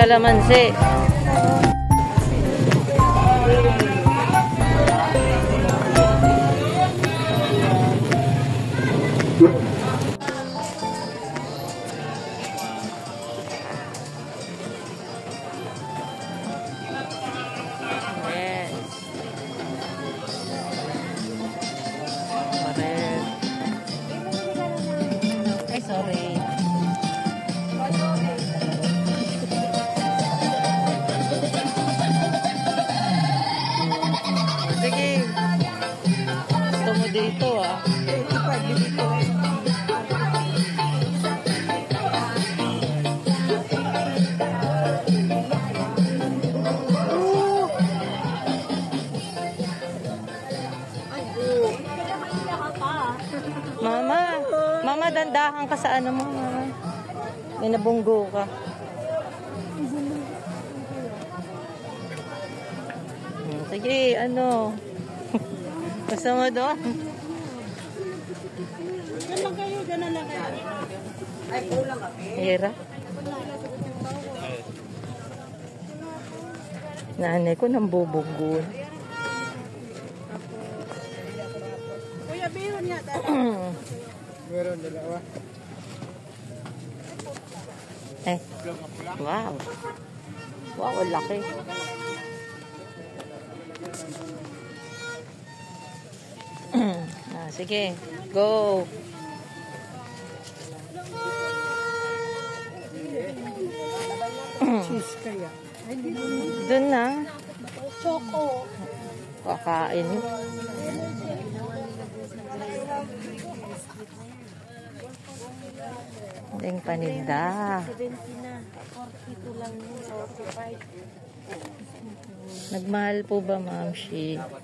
kalamansi. Sorry. Sige. Gusto mo dito ah. Mama, dandahan ka sa ano mo, mama. May nabunggo ka. Sige, ano. Gusto mo doon? Diyan lang kayo, diyan lang kayo. Ay, kulang kami. Hira. Nanay ko nang bubunggo. Kuya, biro niya. Meron dalawa. Eh. Wow. Wow, laki. Sige. Go. Cheese kaya. Doon na. Choco. Kakain. Ding paninda. 70 na. 42 lang yun. 45. Nagmahal po ba, Ma'am Shi? Ito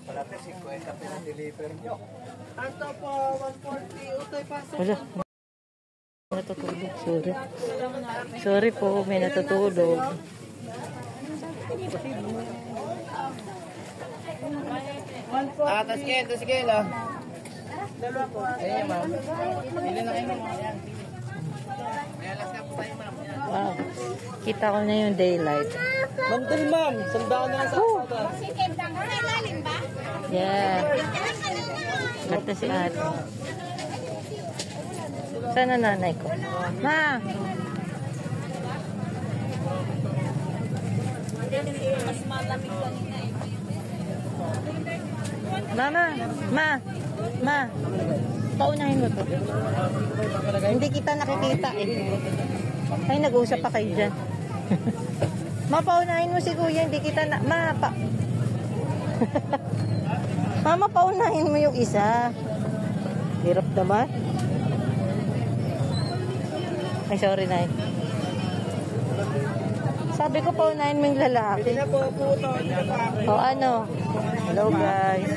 po, 140. Utoy pa sa... Wala. Natutulog. Sorry. Sorry po, may natutulog. Tas kilo. Dalawa po. Ayan, ma'am. Bili na kayo, ma'am. Wow. Kita ko na yung daylight. Mantel, ma'am. Sandaan na lang sa kasada. Yeah. Ganda si ate. Saan ang nanay ko? Ma! Mas malamig kanina eh. Mama! Ma! Paunahin mo to. Hindi kita nakikita eh. Ay, nag-uusap pa kayo dyan. Ma, paunahin mo si kuya. Hindi kita na... Mama, paunahin mo yung isa. Hirap naman. Ay, sorry, Nay. Sabi ko paunahin mo yung lalaki. O ano? Hello, guys.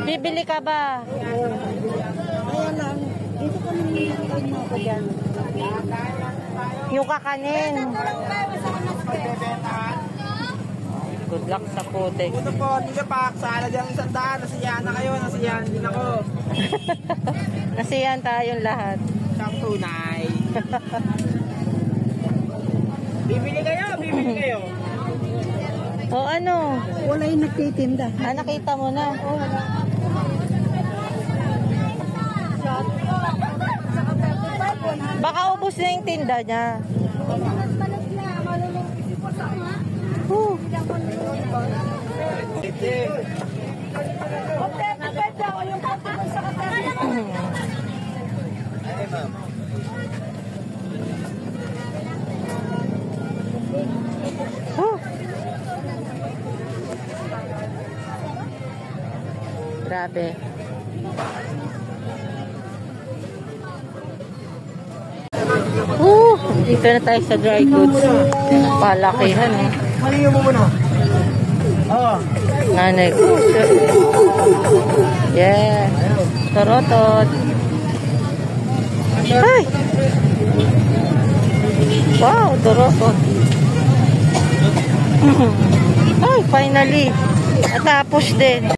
Bibili ka ba? Ayan lang. Dito kami nililipin mo ko dyan. Yung kakanin. Good luck sa putik. Puto po, dito pa. Sana dyan ang sandaan. Nasiyahan na kayo. Nasiyahan din ako. Nasiyahan tayong lahat. Siyang tunay. Bibili kayo. O ano? Wala yung nagtitinda. Nakita mo na. Baka ubos na yung tinda niya. Grabe. Dito na tayo sa dry goods. Palakihan eh. Malingin mo muna. Oo. Nanay ko. Yeah. Torotot. Ay! Wow, torotot. Ay, finally. Natapos din.